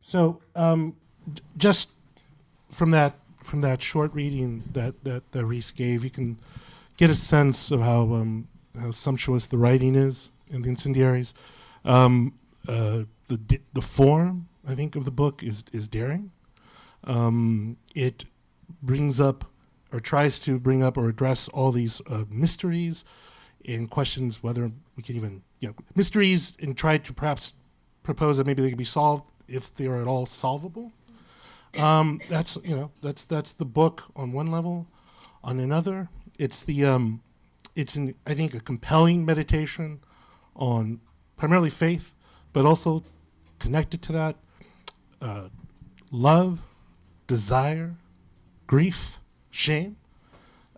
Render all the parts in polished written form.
So just from that short reading that Reese gave, you can get a sense of how sumptuous the writing is in the Incendiaries. The form, I think, of the book is daring. It brings up, or tries to bring up, or address all these mysteries and questions whether we can even, mysteries, and try to perhaps propose that maybe they can be solved if they are at all solvable. That's the book on one level. On another, it's I think a compelling meditation on primarily faith, but also connected to that, love, desire, grief, shame.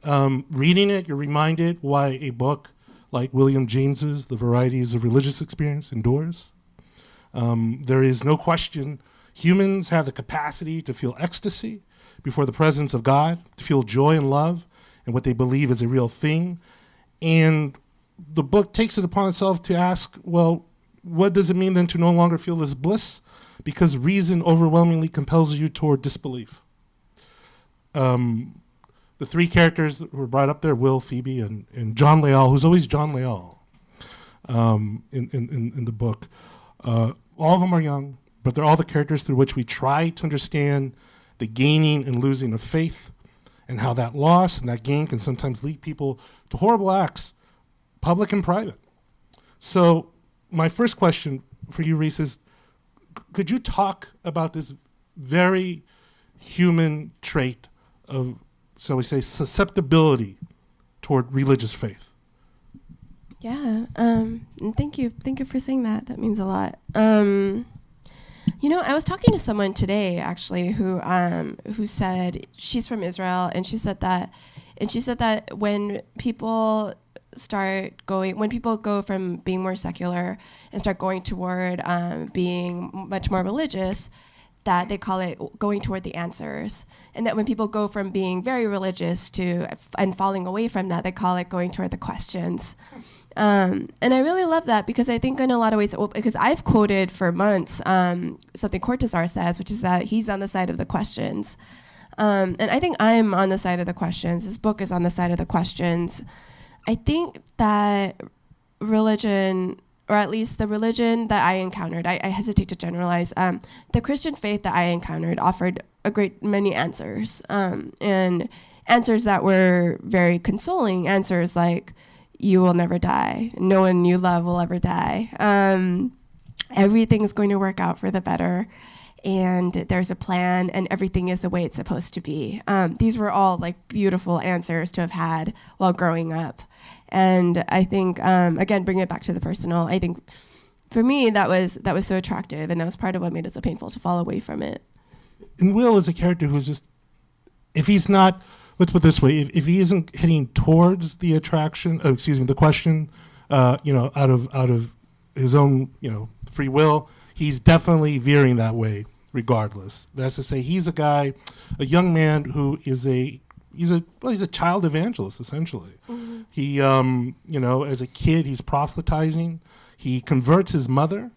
Reading it, you're reminded why a book like William James's The Varieties of Religious Experience endures. There is no question humans have the capacity to feel ecstasy before the presence of God, to feel joy and love and what they believe is a real thing. And the book takes it upon itself to ask, well, what does it mean then to no longer feel this bliss? Because reason overwhelmingly compels you toward disbelief. The three characters that were brought up there, Will, Phoebe, and John Leal, who's always John Leal in the book. All of them are young, but they're all the characters through which we try to understand the gaining and losing of faith, and how that loss and that gain can sometimes lead people to horrible acts, public and private. So my first question for you, Reese, is could you talk about this very human trait of, so we say, susceptibility toward religious faith? Yeah, and thank you for saying that. That means a lot. I was talking to someone today actually who said she's from Israel, and she said that when people go from being more secular and start going toward being much more religious, that they call it going toward the answers. And that when people go from being very religious and falling away from that, they call it going toward the questions. And I really love that, because I think in a lot of ways, because I've quoted for months something Cortázar says, which is that he's on the side of the questions. And I think I'm on the side of the questions. This book is on the side of the questions. I think that religion, or at least the religion that I encountered, I hesitate to generalize, the Christian faith that I encountered offered a great many answers, and answers that were very consoling, answers like, you will never die, no one you love will ever die, everything's going to work out for the better, and there's a plan, and everything is the way it's supposed to be. These were all like beautiful answers to have had while growing up. And I think, again, bringing it back to the personal, I think for me that was so attractive, and that was part of what made it so painful to fall away from it. And Will is a character who's just, if he's not, let's put it this way, if he isn't heading towards the the question, out of his own, free will, he's definitely veering that way regardless. That's to say, he's a young man who is he's a child evangelist, essentially. Mm-hmm. He, as a kid, he's proselytizing. He converts his mother,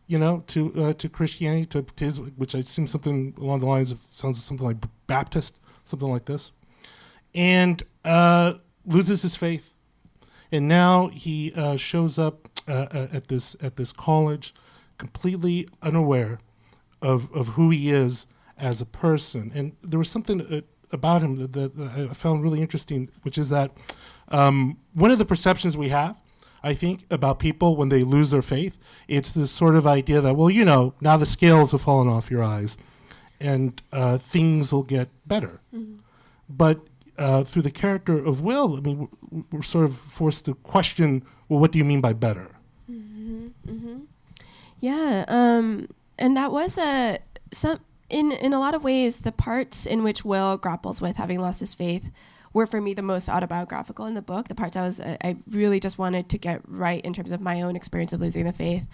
to Christianity, to his, which I assume something along the lines of, sounds something like Baptist, something like this, and loses his faith. And now he shows up at this college, completely unaware of who he is as a person. And there was something about him that I found really interesting, which is that one of the perceptions we have, I think, about people when they lose their faith, it's this sort of idea that, well, now the scales have fallen off your eyes and things will get better. Mm-hmm. But through the character of Will, I mean, we're sort of forced to question, well, what do you mean by better? Mm-hmm. Mm-hmm. Yeah, and that was in a lot of ways, the parts in which Will grapples with having lost his faith were for me the most autobiographical in the book. The parts I really just wanted to get right in terms of my own experience of losing the faith.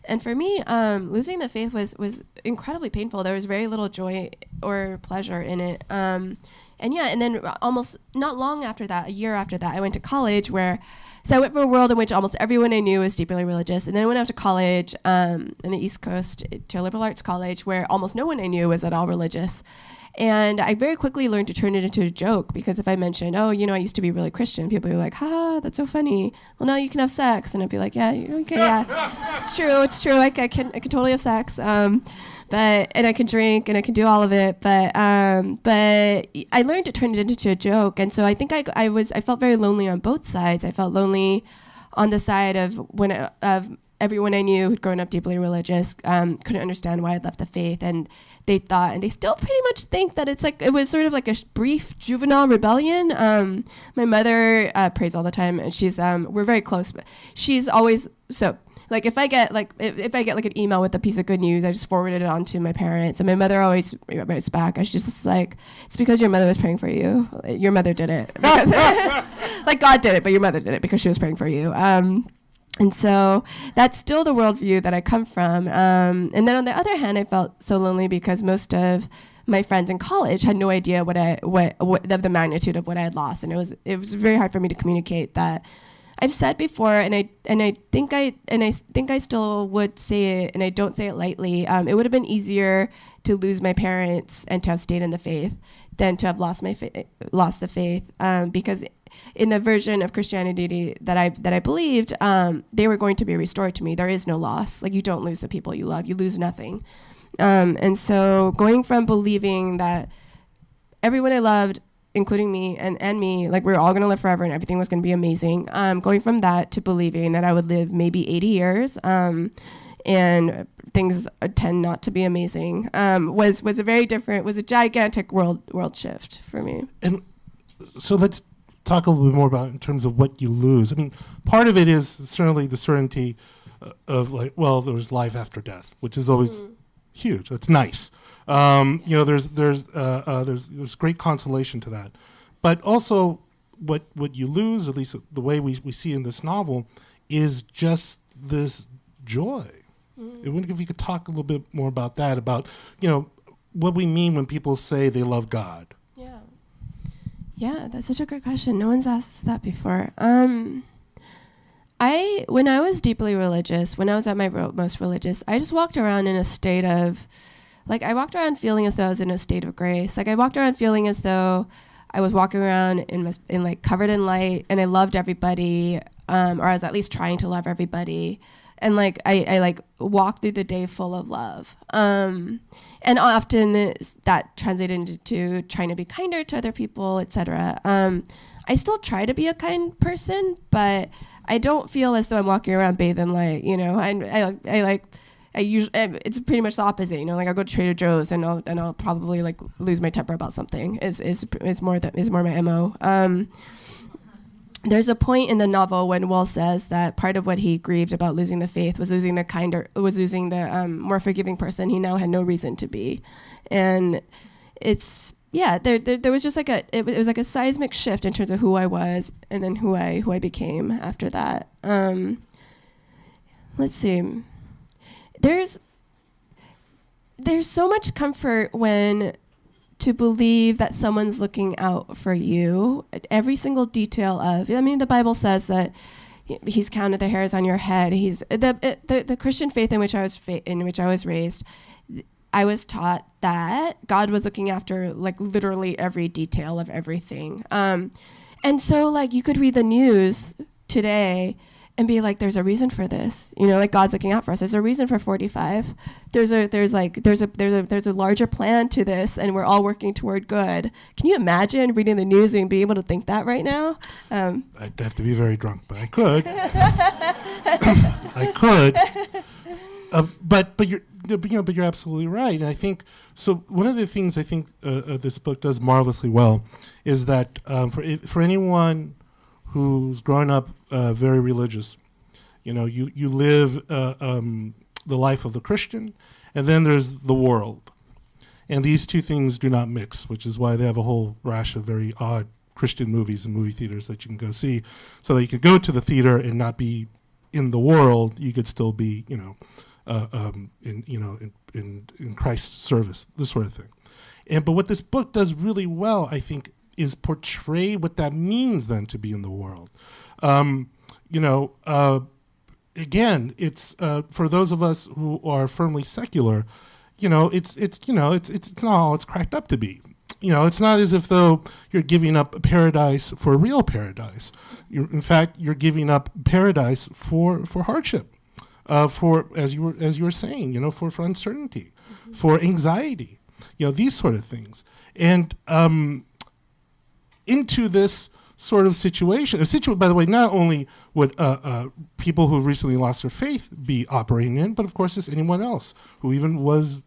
And for me, losing the faith was incredibly painful. There was very little joy or pleasure in it. And then almost not long after that, a year after that, I went to college where So I went from a world in which almost everyone I knew was deeply religious, and then I went out to college in the East Coast to a liberal arts college where almost no one I knew was at all religious. And I very quickly learned to turn it into a joke, because if I mentioned, oh, I used to be really Christian, people would be like, ha, that's so funny. Well, now you can have sex. And I'd be like, yeah, okay, yeah, it's true. I can totally have sex. And I can drink and I can do all of it. But I learned to turn it into a joke. And so I think I felt very lonely on both sides. I felt lonely on the side of everyone I knew who'd grown up deeply religious, couldn't understand why I'd left the faith, and they thought, and they still pretty much think, that it was sort of like a brief juvenile rebellion. My mother prays all the time, and she's we're very close, but she's always like if I get like an email with a piece of good news, I just forwarded it on to my parents, and my mother always writes back. I just like, it's because your mother was praying for you. Your mother did it, like God did it, but your mother did it because she was praying for you. And so that's still the worldview that I come from. And then on the other hand, I felt so lonely because most of my friends in college had no idea what of the magnitude of what I had lost, and it was very hard for me to communicate that. I've said before, and I think I still would say it, and I don't say it lightly. It would have been easier to lose my parents and to have stayed in the faith than to have lost the faith, because in the version of Christianity that I believed, they were going to be restored to me. There is no loss. Like, you don't lose the people you love. You lose nothing. And so going from believing that everyone I loved, including me and me, like, we were all going to live forever and everything was going to be amazing, going from that to believing that I would live maybe 80 years, and things tend not to be amazing, was a gigantic world shift for me. And so let's talk a little bit more about in terms of what you lose. I mean, part of it is certainly the certainty of, like, well, there's life after death, which is always huge. That's nice. There's great consolation to that. But also what you lose, at least the way we see in this novel, is just this joy. I wonder if you could talk a little bit more about that, about, what we mean when people say they love God. Yeah, that's such a great question. No one's asked that before. When I was deeply religious, when I was at my most religious, I just walked around in a state of, like, I walked around feeling as though I was in a state of grace. Like, I walked around feeling as though I was walking around in like covered in light, and I loved everybody, or I was at least trying to love everybody, and like I like walked through the day full of love. And often that translated into trying to be kinder to other people, etc. I still try to be a kind person, but I don't feel as though I'm walking around bathed in light. I usually, it's pretty much the opposite. Like, I'll go to Trader Joe's and I'll probably like lose my temper about something. Is more my MO. There's a point in the novel when Will says that part of what he grieved about losing the faith was losing the more forgiving person he now had no reason to be, and it's there was just like it was like a seismic shift in terms of who I was and then who I became after that. Let's see. There's so much comfort when to believe that someone's looking out for you. Every single detail of, the Bible says that He's counted the hairs on your head. He's the Christian faith in which I was raised. I was taught that God was looking after like literally every detail of everything. And so like you could read the news today and be like, there's a reason for this, like God's looking out for us. There's a reason for 45. There's a larger plan to this, and we're all working toward good. Can you imagine reading the news and being able to think that right now? I'd have to be very drunk, but I could. I could. But you're absolutely right, and I think so. One of the things I think this book does marvelously well is that for anyone who's grown up very religious, you live the life of the Christian, and then there's the world, and these two things do not mix, which is why they have a whole rash of very odd Christian movies and movie theaters that you can go see, so that you could go to the theater and not be in the world. You could still be, in Christ's service, this sort of thing. But what this book does really well, I think, is portray what that means then to be in the world. again, it's for those of us who are firmly secular, it's not all it's cracked up to be. It's not as if though you're giving up paradise for a real paradise. In fact, you're giving up paradise for hardship, for as you were saying, for uncertainty, for anxiety, these sort of things, and into this sort of situation. By the way, not only would people who have recently lost their faith be operating in, but of course, just anyone else who even was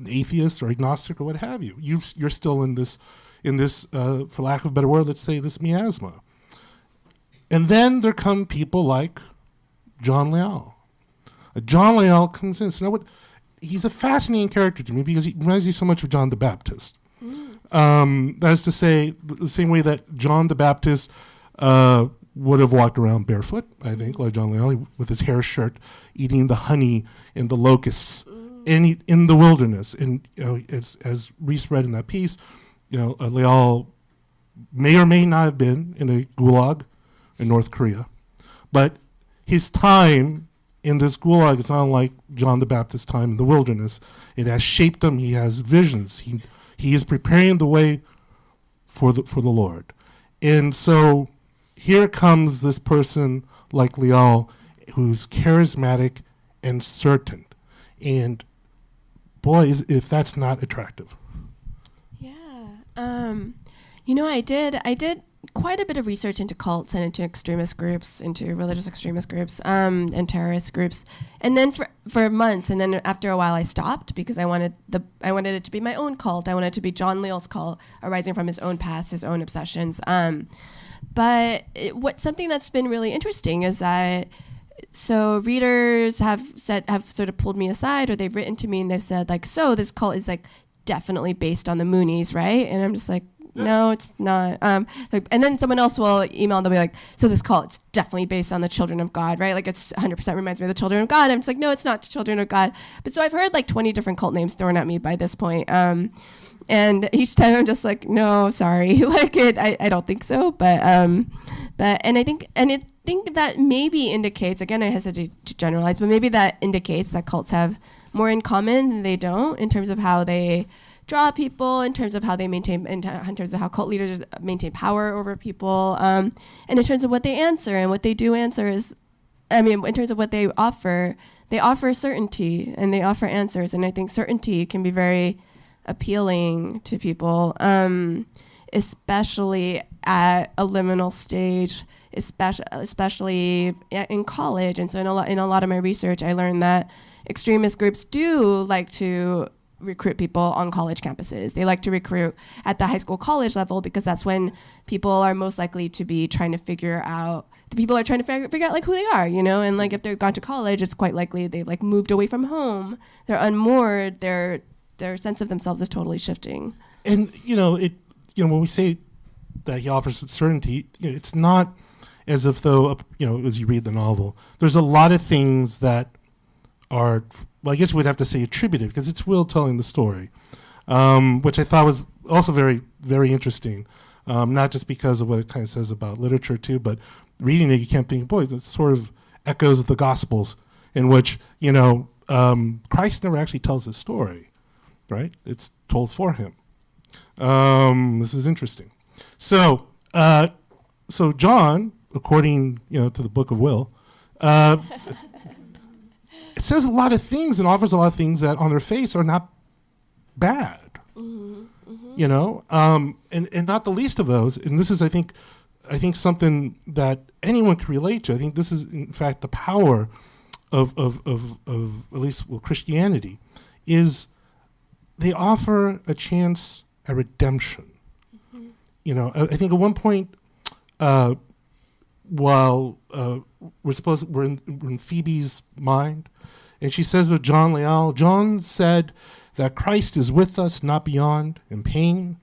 atheist or agnostic or what have you. You're still in this, for lack of a better word, let's say this miasma. And then there come people like John Leal. John Leal comes in. So he's a fascinating character to me because he reminds me so much of John the Baptist. That is to say, the same way that John the Baptist would have walked around barefoot, I think, like John Leal, with his hair shirt, eating the honey and the locusts in the wilderness. And as Reese read in that piece, Leal may or may not have been in a gulag in North Korea, but his time in this gulag is not like John the Baptist's time in the wilderness. It has shaped him. He has visions. He is preparing the way for the Lord. And so here comes this person like Leal, who's charismatic and certain. And boy, if that's not attractive. Yeah. I did quite a bit of research into cults and into extremist groups, into religious extremist groups, and terrorist groups. And then for months, and then after a while I stopped because I wanted it to be my own cult. I wanted it to be John Leal's cult, arising from his own past, his own obsessions. Something that's been really interesting is that readers have sort of pulled me aside, or they've written to me and they've said so this cult is definitely based on the Moonies, right? And I'm just like, no, it's not. And then someone else will email and they'll be like, so this cult, it's definitely based on the Children of God, right? It's 100% reminds me of the Children of God. I'm just like, no, it's not Children of God. But so I've heard 20 different cult names thrown at me by this point. And each time I'm just like, no, sorry. I don't think so. But I think that maybe indicates, again, I hesitate to generalize, but maybe that indicates that cults have more in common than they don't in terms of how they draw people, in terms of how they maintain, in terms of how cult leaders maintain power over people, and in terms of what they answer. And what they do answer is, in terms of what they offer certainty and they offer answers. And I think certainty can be very appealing to people, especially at a liminal stage, especially in college. And so in a lot of my research, I learned that extremist groups do like to recruit people on college campuses. They like to recruit at the high school college level because that's when people are most likely to be trying to figure out who they are, and if they've gone to college, it's quite likely they've moved away from home, they're unmoored, their sense of themselves is totally shifting. And when we say that he offers certainty, it's not as if though as you read the novel, there's a lot of things that are, well, I guess we'd have to say attributed because it's Will telling the story, which I thought was also very, very interesting. Not just because of what it kind of says about literature too, but reading it, you can't think, boy, it sort of echoes the Gospels in which, Christ never actually tells his story, right? It's told for him. This is interesting. So John, according, to the Book of Will, it says a lot of things and offers a lot of things that on their face are not bad, and not the least of those. And this is, I think something that anyone can relate to. I think this is, in fact, the power of at least Christianity is they offer a chance at redemption. I think at one point, while we're in Phoebe's mind, and she says with John Leal, John said that Christ is with us, not beyond, in pain.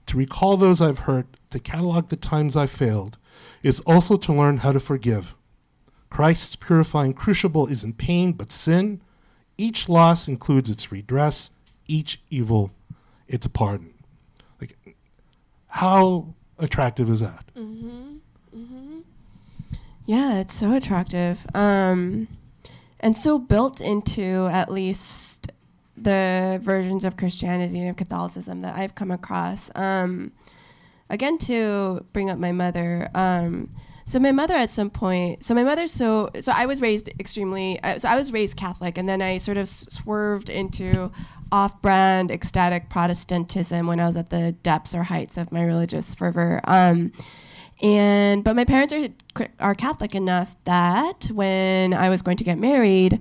To recall those I've hurt, to catalog the times I failed, is also to learn how to forgive. Christ's purifying crucible isn't pain, but sin. Each loss includes its redress, each evil its pardon. How attractive is that? Yeah, it's so attractive. And so built into at least the versions of Christianity and of Catholicism that I've come across. Again, to bring up my mother. So my mother at some point, so I was raised I was raised Catholic, and then I sort of swerved into off-brand ecstatic Protestantism when I was at the depths or heights of my religious fervor. But my parents are Catholic enough that when I was going to get married,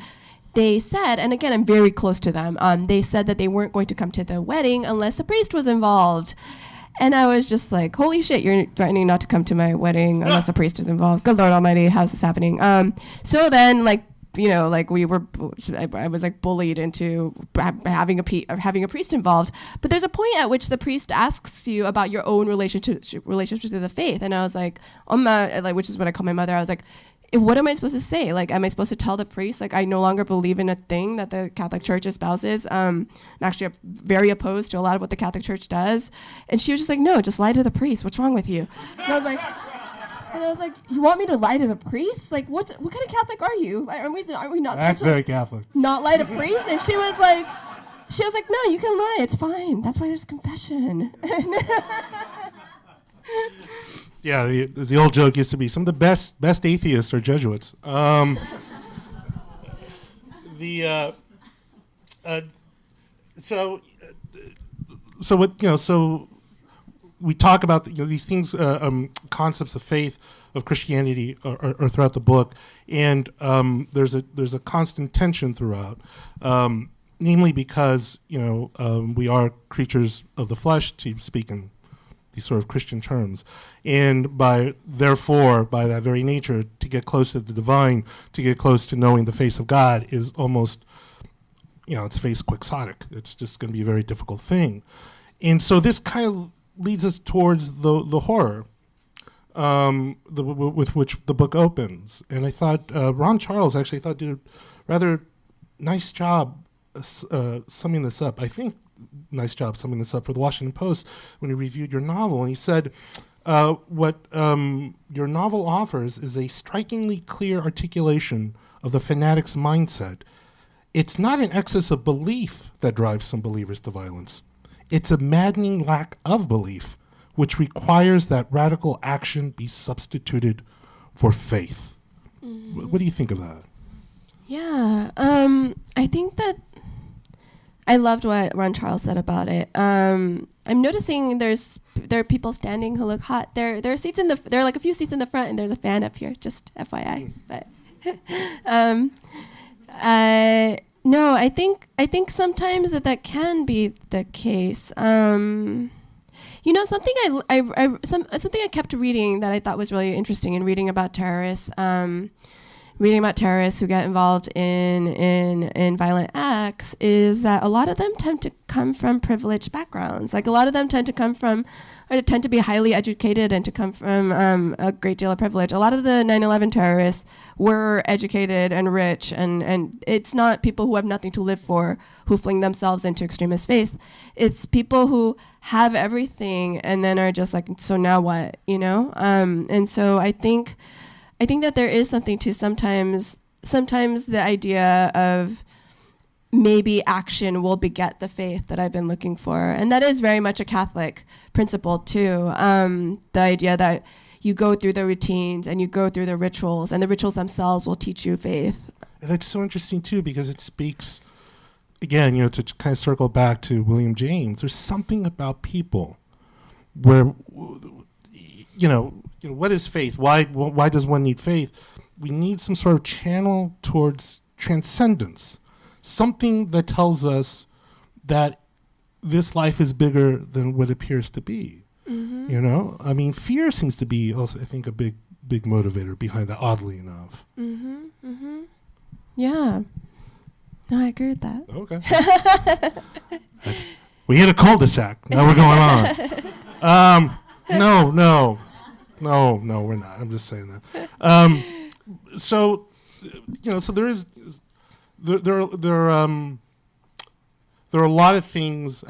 they said, and again, I'm very close to them, they said that they weren't going to come to the wedding unless a priest was involved. And I was just like, holy shit, you're threatening not to come to my wedding unless a priest is involved. Good Lord Almighty, how's this happening? So then, I was like bullied into having a priest involved. But there's a point at which the priest asks you about your own relationship to the faith. And I was like, which is what I call my mother. I was like, what am I supposed to say? Like, am I supposed to tell the priest, like, I no longer believe in a thing that the Catholic Church espouses? I'm actually very opposed to a lot of what the Catholic Church does. And she was just like, no, just lie to the priest. What's wrong with you? And I was like, you want me to lie to the priest? Like, what kind of Catholic are you? Are we not That's very Catholic. Not lie to priests? And she was like, no, you can lie. It's fine. That's why there's confession. Yeah, the old joke used to be some of the best atheists are Jesuits. So we talk about these things, concepts of faith, of Christianity, are throughout the book, and there's a constant tension throughout, namely because we are creatures of the flesh, to speak in these sort of Christian terms, and by that very nature, to get close to the divine, to get close to knowing the face of God, is almost, it's face quixotic. It's just going to be a very difficult thing, and so this kind of leads us towards the horror with which the book opens. And I thought Ron Charles did a rather nice job summing this up. I think nice job summing this up for the Washington Post when he reviewed your novel. And he said, what your novel offers is a strikingly clear articulation of the fanatic's mindset. It's not an excess of belief that drives some believers to violence. It's a maddening lack of belief, which requires that radical action be substituted for faith. Mm-hmm. What do you think of that? Yeah, I think that I loved what Ron Charles said about it. I'm noticing there are people standing who look hot. There are seats there are like a few seats in the front, and there's a fan up here. Just FYI. But no, I think sometimes that can be the case. Something something I kept reading that I thought was really interesting in reading about terrorists. Reading about terrorists who get involved in violent acts is that a lot of them tend to come from privileged backgrounds. Like, a lot of them tend to be highly educated and to come from a great deal of privilege. A lot of the 9/11 terrorists were educated and rich, and it's not people who have nothing to live for who fling themselves into extremist faith. It's people who have everything and then are just like, so now what, And so I think that there is something to sometimes the idea of maybe action will beget the faith that I've been looking for. And that is very much a Catholic principle too. The idea that you go through the routines and you go through the rituals, and the rituals themselves will teach you faith. And that's so interesting too, because it speaks, again, to kind of circle back to William James, there's something about people where, what is faith? Why does one need faith? We need some sort of channel towards transcendence, something that tells us that this life is bigger than what appears to be. Mm-hmm. I mean, fear seems to be also, I think, a big motivator behind that, oddly enough. Mm-hmm. Mm-hmm. Yeah. No, I agree with that. Okay. We hit a cul-de-sac. Now we're going on. No, we're not. I'm just saying that. So there are a lot of things.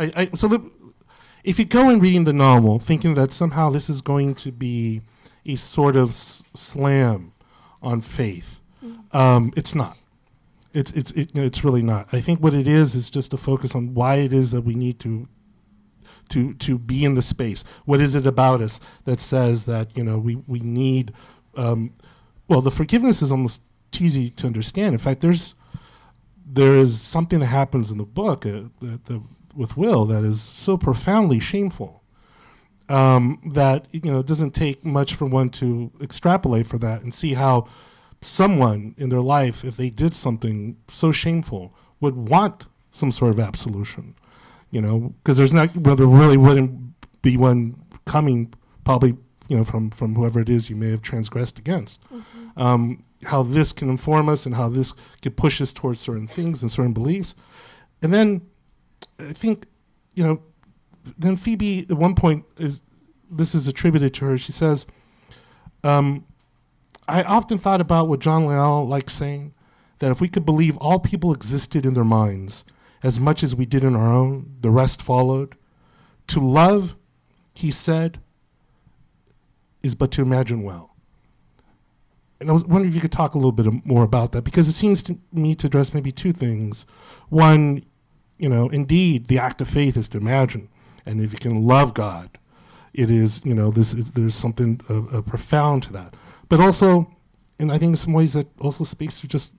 If you go in reading the novel thinking that somehow this is going to be a sort of slam on faith. It's not. It's really not. I think what it is just to focus on why it is that we need to be in the space. What is it about us that says that we need? Well, the forgiveness is almost easy to understand. In fact, there is something that happens in the book with Will that is so profoundly shameful that it doesn't take much for one to extrapolate for that and see how someone in their life, if they did something so shameful, would want some sort of absolution. Because there really wouldn't be one coming probably from whoever it is you may have transgressed against. How this can inform us and how this could push us towards certain things and certain beliefs. And then I think, then Phoebe at one point this is attributed to her. She says, I often thought about what John Lyell likes saying, that if we could believe all people existed in their minds as much as we did in our own, the rest followed. To love, he said, is but to imagine well. And I was wondering if you could talk a little bit more about that, because it seems to me to address maybe two things. One, indeed, the act of faith is to imagine. And if you can love God, it is, there's something profound to that. But also, and I think in some ways that also speaks to just,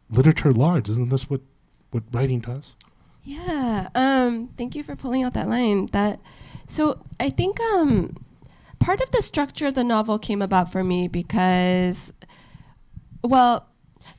literature at large. Isn't this what writing does? Yeah. Thank you for pulling out that line. So I think part of the structure of the novel came about for me because,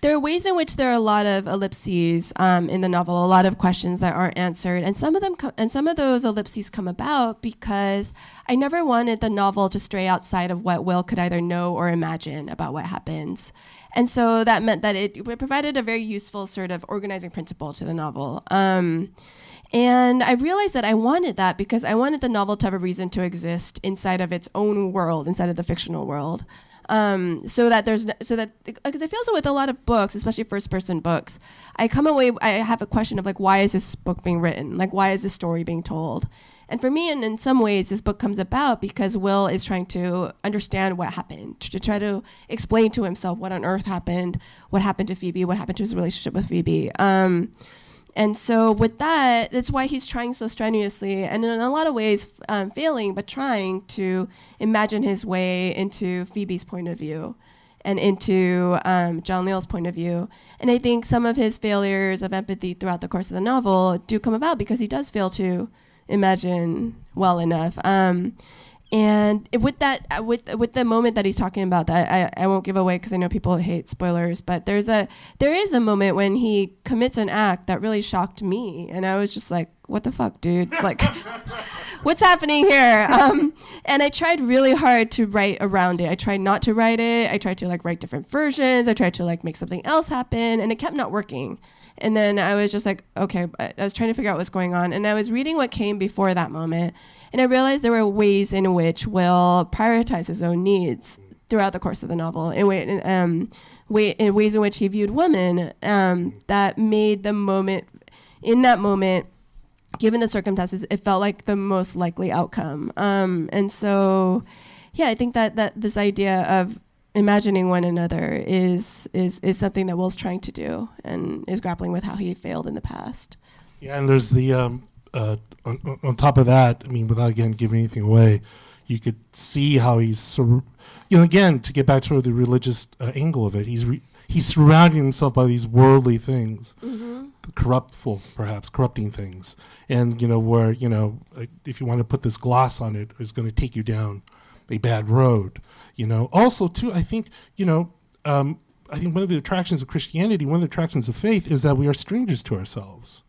there are ways in which there are a lot of ellipses in the novel, a lot of questions that aren't answered, and some of those ellipses come about because I never wanted the novel to stray outside of what Will could either know or imagine about what happens. And so that meant that it provided a very useful sort of organizing principle to the novel. And I realized that I wanted that because I wanted the novel to have a reason to exist inside of its own world, inside of the fictional world. Because I feel so with a lot of books, especially first-person books, I have a question of why is this book being written? Why is this story being told? And for me, and in some ways, this book comes about because Will is trying to understand what happened, to try to explain to himself what on earth happened, what happened to Phoebe, what happened to his relationship with Phoebe. And so with that's why he's trying so strenuously, and in a lot of ways failing, but trying to imagine his way into Phoebe's point of view and into John Lyell's point of view. And I think some of his failures of empathy throughout the course of the novel do come about because he does fail to imagine well enough. And with that, with the moment that he's talking about, that I won't give away because I know people hate spoilers, but there is a moment when he commits an act that really shocked me, and I was just like, "What the fuck, dude? What's happening here?" And I tried really hard to write around it. I tried not to write it. I tried to write different versions. I tried to make something else happen, and it kept not working. And then I was just like, okay, I was trying to figure out what's going on, and I was reading what came before that moment. And I realized there were ways in which Will prioritized his own needs throughout the course of the novel, in ways in which he viewed women that made the moment, in that moment, given the circumstances, it felt like the most likely outcome. And so, I think that this idea of imagining one another is something that Will's trying to do and is grappling with how he failed in the past. Yeah, and there's the on top of that, without again giving anything away, you could see how he's again, to get back to the religious angle of it, he's surrounding himself by these worldly things, corrupting things, and where if you want to put this gloss on it, it's going to take you down a bad road. Also too, I think one of the attractions of Christianity, one of the attractions of faith, is that we are strangers to ourselves.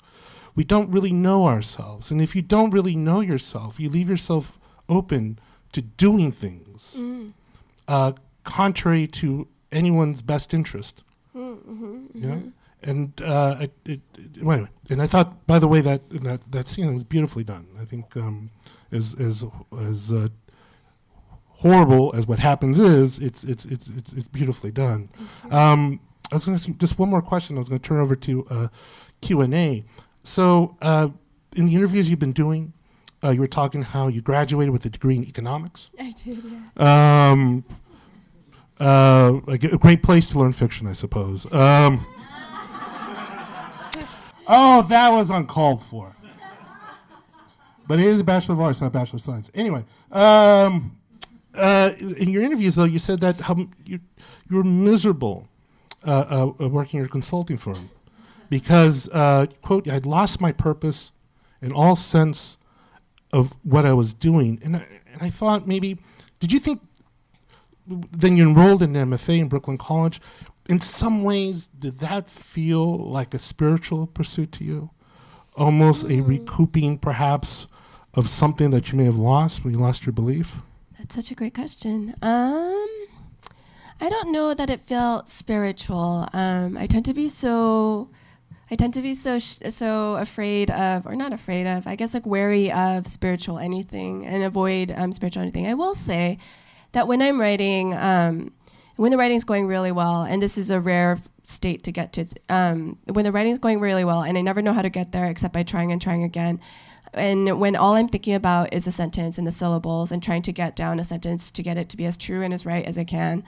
We don't really know ourselves. And if you don't really know yourself, you leave yourself open to doing things contrary to anyone's best interest. And anyway, and I thought, by the way, that scene was beautifully done. I think as horrible as what happens is, it's beautifully done. I was going to just one more question. I was going to turn over to Q&A. So in the interviews you've been doing, you were talking how you graduated with a degree in economics. I did, yeah. A great place to learn fiction, I suppose. Oh, that was uncalled for. But it is a Bachelor of Arts, not a Bachelor of Science. Anyway, in your interviews, though, you said that you were miserable working at a consulting firm because, quote, I'd lost my purpose in all sense of what I was doing. And I thought maybe, did you think, then you enrolled in an MFA in Brooklyn College, in some ways, did that feel like a spiritual pursuit to you? Almost a recouping, perhaps, of something that you may have lost when you lost your belief? That's such a great question. I don't know that it felt spiritual. I tend to be so afraid of, or not afraid of, I guess like wary of spiritual anything and avoid spiritual anything. I will say that when I'm writing, when the writing's going really well, and this is a rare state to get to, when the writing's going really well, and I never know how to get there except by trying and trying again, and when all I'm thinking about is a sentence and the syllables and trying to get down a sentence to get it to be as true and as right as I can,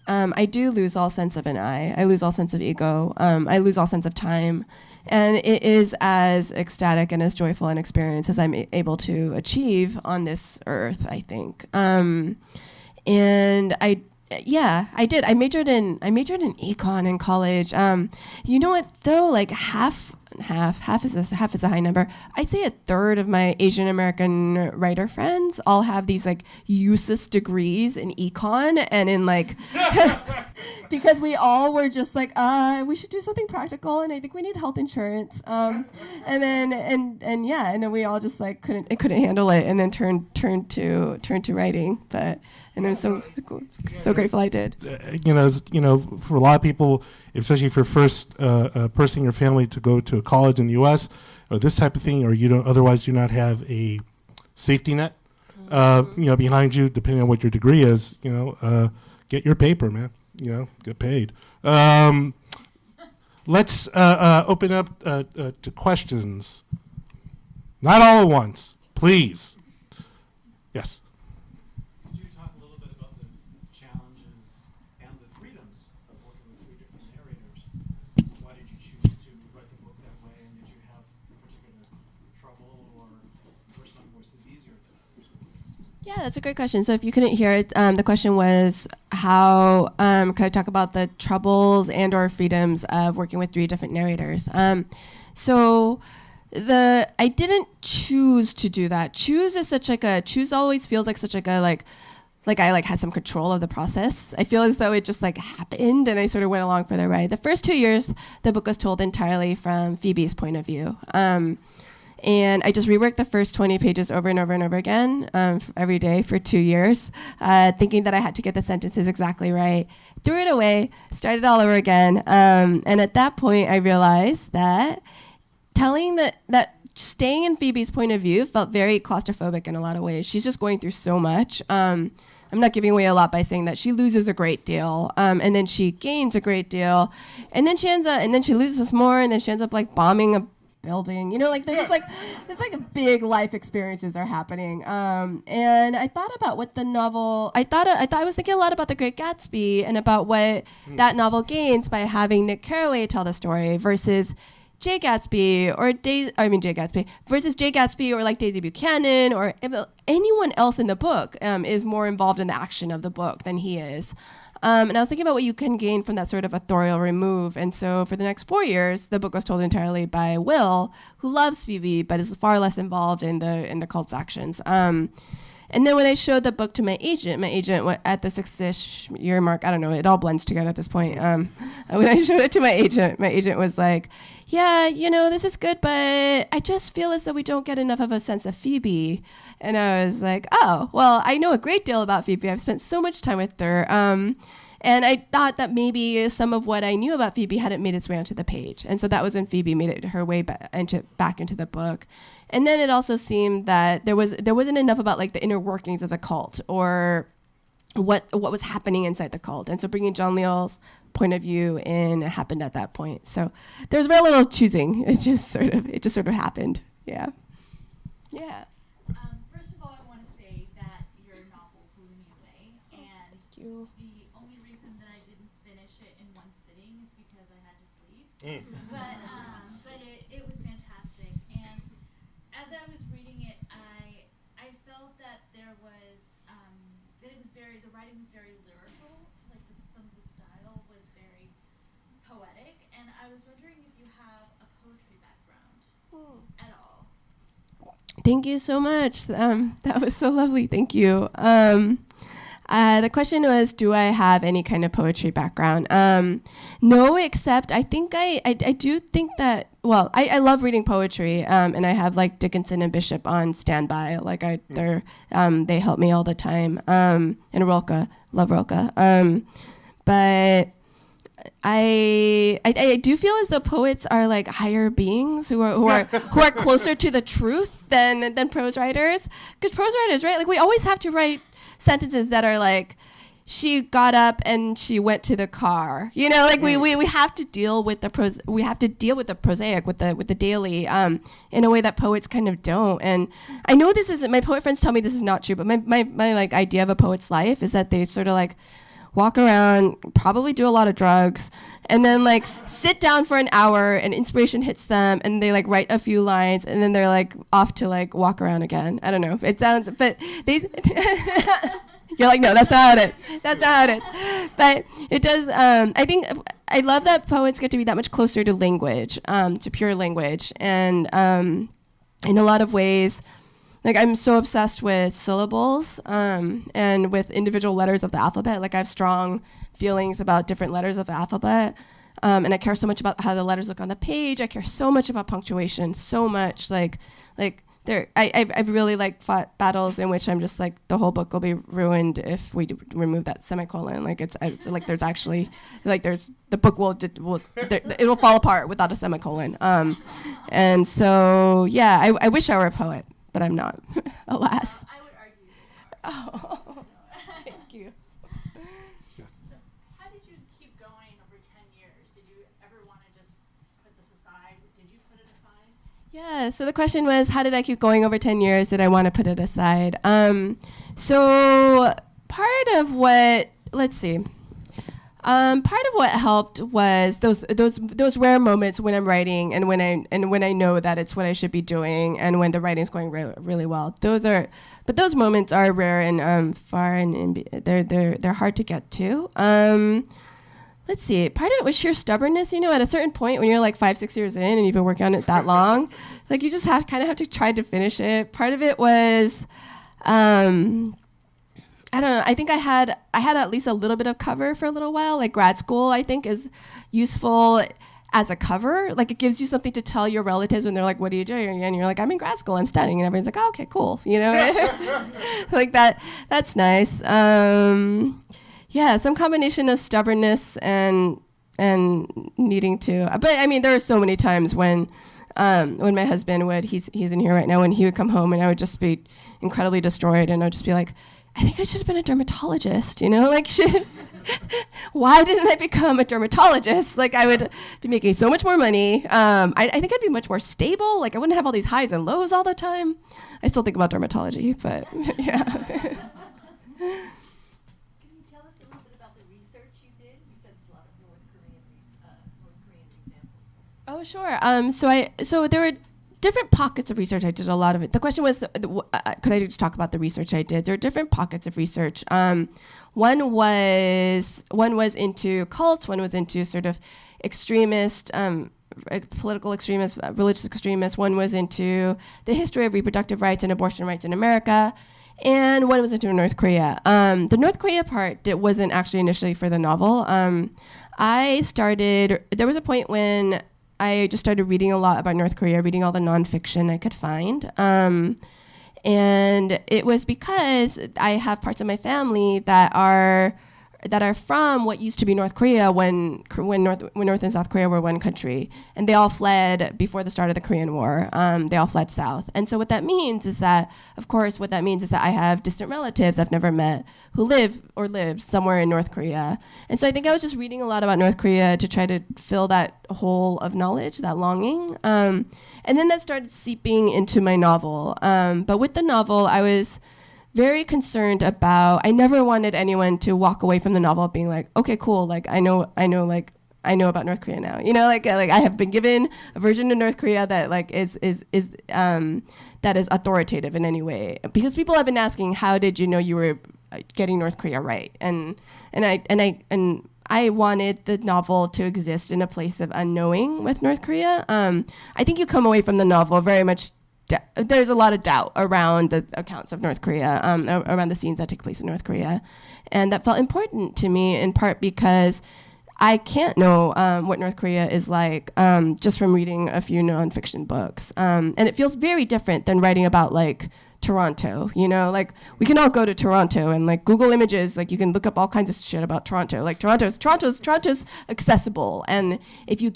I do lose all sense of an I. I lose all sense of ego. I lose all sense of time. And it is as ecstatic and as joyful an experience as I'm able to achieve on this earth, I think. And I did. I majored in econ in college. You know what though? Like half is a high number. I'd say a third of my Asian American writer friends all have these like useless degrees in econ and in like because we all were just like we should do something practical and I think we need health insurance. And then we all just like couldn't handle it and then turned to writing. And I'm so grateful I did. For a lot of people, especially if you're first person in your family to go to a college in the U.S. or this type of thing, or you don't otherwise do not have a safety net, behind you, depending on what your degree is, get your paper, man. Get paid. Let's open up to questions. Not all at once, please. Yes. Yeah, that's a great question. So if you couldn't hear it, the question was how could I talk about the troubles and or freedoms of working with 3 different narrators? I didn't choose to do that. Choose always feels like such like I had some control of the process. I feel as though it just like happened and I sort of went along for the ride. The first 2 years, the book was told entirely from Phoebe's point of view. And I just reworked the first 20 pages over and over and over again every day for 2 years, thinking that I had to get the sentences exactly right. Threw it away, started all over again. And at that point, I realized that that staying in Phoebe's point of view felt very claustrophobic in a lot of ways. She's just going through so much. I'm not giving away a lot by saying that she loses a great deal, and then she gains a great deal, and then she loses more, and then she ends up like bombing a building, there's just like big life experiences are happening. And I thought about what the novel, I was thinking a lot about The Great Gatsby and about what that novel gains by having Nick Carraway tell the story versus Jay Gatsby versus Jay Gatsby or like Daisy Buchanan or anyone else in the book is more involved in the action of the book than he is. And I was thinking about what you can gain from that sort of authorial remove. And so for the next 4 years, the book was told entirely by Will, who loves Phoebe, but is far less involved in the cult's actions. And then when I showed the book to my agent at the 6-ish year mark, I don't know, it all blends together at this point. When I showed it to my agent was like, yeah, this is good, but I just feel as though we don't get enough of a sense of Phoebe. And I was like, oh, well, I know a great deal about Phoebe. I've spent so much time with her. And I thought that maybe some of what I knew about Phoebe hadn't made its way onto the page. And so that was when Phoebe made it her way back into the book. And then it also seemed that there wasn't enough about like the inner workings of the cult or what was happening inside the cult. And so bringing John Leal's point of view in happened at that point. So there was very little choosing. It just sort of happened. Yeah. Yeah. First of all, I want to say that your novel blew me away, and Thank you. the only reason But it was fantastic. And as I was reading it, I felt that there was that it was the writing was very lyrical. Like some of the style was very poetic. And I was wondering if you have a poetry background at all. Thank you so much. That was so lovely. Thank you. The question was, do I have any kind of poetry background? No, except I think I do think that, well, I love reading poetry, and I have like Dickinson and Bishop on standby. Like they help me all the time. And Rilke, love Rilke. But I do feel as though poets are like higher beings who are closer to the truth than prose writers. Because prose writers, right? Like we always have to write sentences that are like, she got up and she went to the car. You know, like we have to deal with the prosaic, with the daily, in a way that poets kind of don't. And I know this isn't, my poet friends tell me this is not true, but my like idea of a poet's life is that they sort of like walk around, probably do a lot of drugs, and then like sit down for an hour and inspiration hits them and they like write a few lines and then they're like off to like walk around again. I don't know. It sounds, but they, you're like, no, that's not how it is. That's not how it is. But it does, I think, I love that poets get to be that much closer to language, to pure language. And in a lot of ways, like I'm so obsessed with syllables and with individual letters of the alphabet. Like I have strong feelings about different letters of the alphabet. And I care so much about how the letters look on the page. I care so much about punctuation, so much. Like I've really like fought battles in which I'm just like, the whole book will be ruined if we remove that semicolon. Like it's like there's actually like the book it'll fall apart without a semicolon. And so yeah, I wish I were a poet, but I'm not, alas. I would argue. Oh, thank you. So how did you keep going over 10 years? Did you ever want to just put this aside? Did you put it aside? Yeah, so the question was, how did I keep going over 10 years? Did I want to put it aside? So part of what, let's see. Part of what helped was those rare moments when I'm writing and when I know that it's what I should be doing and when the writing's going really well. But those moments are rare and far and they're hard to get to. Let's see. Part of it was sheer stubbornness. You know, at a certain point when you're like 5-6 years in and you've been working on it that long, like you just have to try to finish it. Part of it was. I don't know. I think I had at least a little bit of cover for a little while. Like grad school, I think is useful as a cover. Like it gives you something to tell your relatives when they're like, "What are you doing?" And you're like, "I'm in grad school. I'm studying." And everyone's like, "Oh, okay, cool." You know, like that. That's nice. Yeah, some combination of stubbornness and needing to. But I mean, there are so many times when my husband he's in here right now, when he would come home and I would just be incredibly destroyed, and I'd just be like, I think I should have been a dermatologist, you know, like why didn't I become a dermatologist? Like I would be making so much more money. I think I'd be much more stable. Like I wouldn't have all these highs and lows all the time. I still think about dermatology, but yeah. Can you tell us a little bit about the research you did? You said it's a lot of North Korean examples. Oh, sure. So there were different pockets of research. I did a lot of it. The question was, could I just talk about the research I did? There are different pockets of research. One was into cults. One was into sort of extremist, political extremists, religious extremists. One was into the history of reproductive rights and abortion rights in America. And one was into North Korea. The North Korea part wasn't actually initially for the novel. There was a point when I just started reading a lot about North Korea, reading all the nonfiction I could find. And it was because I have parts of my family that are from what used to be North Korea when North and South Korea were one country, and they all fled before the start of the Korean War. They all fled south, and so what that means is that, of course, I have distant relatives I've never met who lived somewhere in North Korea, and so I think I was just reading a lot about North Korea to try to fill that hole of knowledge, that longing, and then that started seeping into my novel. But with the novel, I was very concerned about, I never wanted anyone to walk away from the novel being like, okay, cool, like I know like I know about North Korea now. You know, like I have been given a version of North Korea that like is that is authoritative in any way. Because people have been asking, how did you know you were getting North Korea right? And I wanted the novel to exist in a place of unknowing with North Korea. I think you come away from the novel very much. There's a lot of doubt around the accounts of North Korea, around the scenes that take place in North Korea. And that felt important to me in part because I can't know what North Korea is like just from reading a few nonfiction books. And it feels very different than writing about like Toronto, you know, like we can all go to Toronto and like Google Images, like you can look up all kinds of shit about Toronto. Like Toronto's accessible, and if you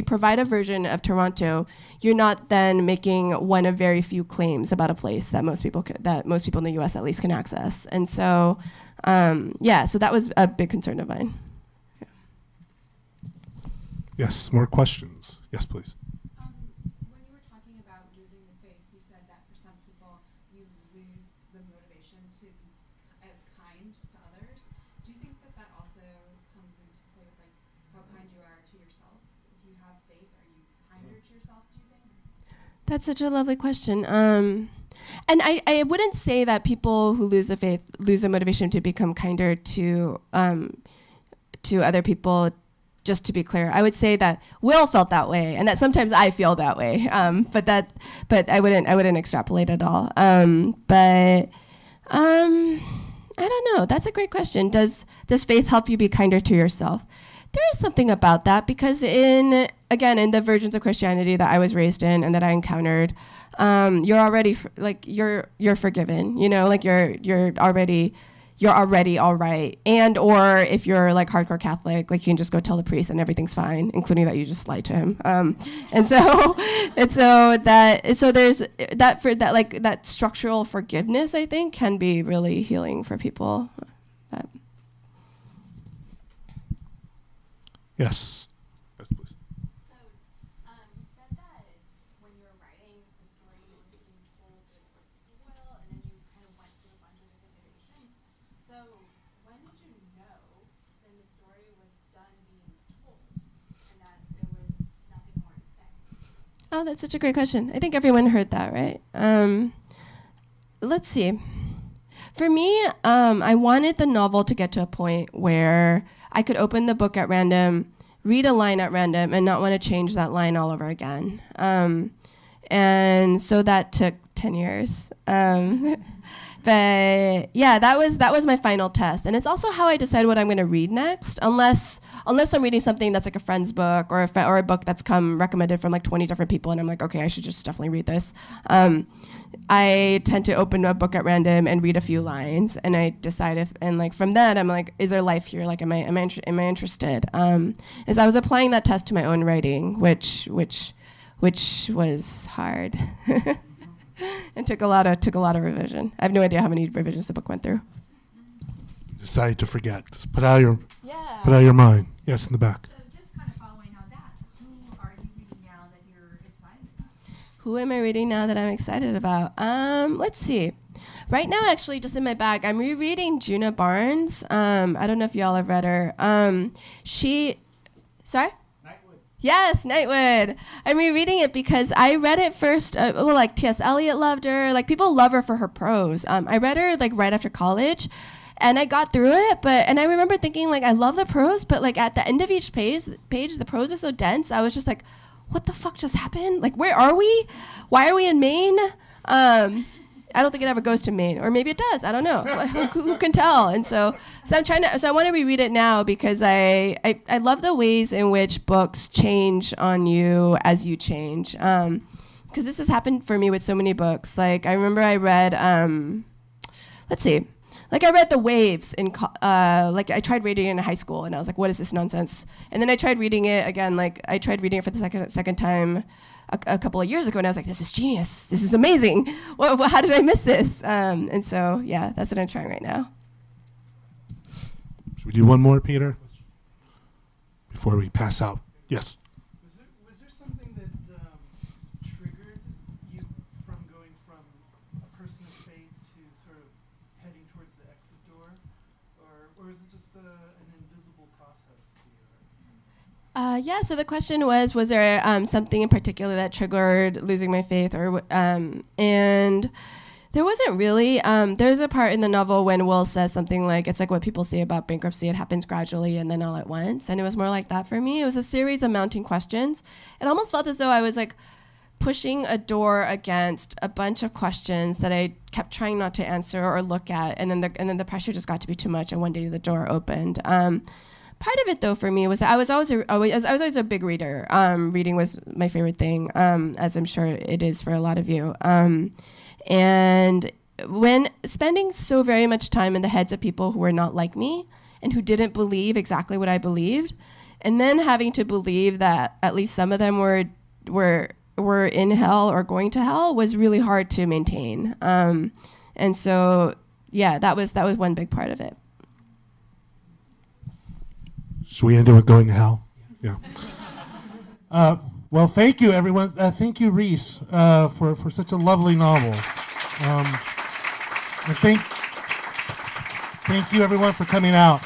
provide a version of Toronto, you're not then making one of very few claims about a place that most people in the U.S. at least can access. And so, so that was a big concern of mine. Yeah. Yes, more questions. Yes, please. When you were talking about losing the faith, you said that for some people you lose the motivation to be as kind to others. Do you think that also comes into play with like how kind you are to yourself? Do you have faith? Are you kinder to yourself, do you think? That's such a lovely question. And I wouldn't say that people who lose the faith lose the motivation to become kinder to other people. Just to be clear, I would say that Will felt that way, and that sometimes I feel that way. But I wouldn't extrapolate at all. I don't know. That's a great question. Does faith help you be kinder to yourself? There is something about that because in the versions of Christianity that I was raised in and that I encountered, you're already you're forgiven. You know, like you're already all right. And or if you're like hardcore Catholic, like you can just go tell the priest and everything's fine, including that you just lied to him. So there's that for that, like that structural forgiveness, I think can be really healing for people. Yes. Yes, please. So, you said that when you were writing the story, you were being told the choice of will, and then you kind of went through a bunch of different iterations. So, when did you know then the story was done being told, and that there was nothing more to say? Oh, that's such a great question. I think everyone heard that, right? Let's see. For me, I wanted the novel to get to a point where I could open the book at random, read a line at random, and not want to change that line all over again. And so that took 10 years. But yeah, that was my final test. And it's also how I decide what I'm going to read next, unless I'm reading something that's like a friend's book or a book that's come recommended from like 20 different people, and I'm like, okay, I should just definitely read this. I tend to open a book at random and read a few lines, and I decide from that I'm like, is there life here? Like, am I interested? As I was applying that test to my own writing, which was hard. And took a lot of revision. I have no idea how many revisions the book went through. Decide to forget. Just put out your mind. Yes, in the back. So just kind of following on that, who are you reading now that you're excited about? Who am I reading now that I'm excited about? Let's see. Right now, actually, just in my bag, I'm rereading Juna Barnes. I don't know if y'all have read her. Sorry? Yes, Nightwood. I'm rereading it because I read it first. Like T.S. Eliot loved her. Like people love her for her prose. I read her like right after college, and I got through it. And I remember thinking like I love the prose, but like at the end of each page, the prose is so dense. I was just like, what the fuck just happened? Like where are we? Why are we in Maine? I don't think it ever goes to Maine, or maybe it does. I don't know. Who can tell? And so I want to reread it now because I love the ways in which books change on you as you change. Because this has happened for me with so many books. Like I remember I read, let's see, like I read The Waves like I tried reading it in high school, and I was like, what is this nonsense? And then I tried reading it again. Like I tried reading it for the second time a couple of years ago, and I was like, this is genius. This is amazing. How did I miss this? And so, yeah, that's what I'm trying right now. Should we do one more, Peter? Before we pass out. Yes. Was there something that triggered you from going from a person of faith to sort of heading towards the exit door? Or is it just an invisible process to you? Yeah, so the question was there something in particular that triggered losing my faith? And there wasn't really. There's a part in the novel when Will says something like, it's like what people say about bankruptcy, it happens gradually and then all at once. And it was more like that for me. It was a series of mounting questions. It almost felt as though I was like pushing a door against a bunch of questions that I kept trying not to answer or look at. And then the pressure just got to be too much. And one day the door opened. Part of it, though, for me was I was always a big reader. Reading was my favorite thing, as I'm sure it is for a lot of you. And when spending so very much time in the heads of people who were not like me and who didn't believe exactly what I believed, and then having to believe that at least some of them were in hell or going to hell was really hard to maintain. And so, yeah, that was one big part of it. Should we end it with going to hell? Yeah. Well, thank you, everyone. Thank you, Reese, for such a lovely novel. And thank you, everyone, for coming out.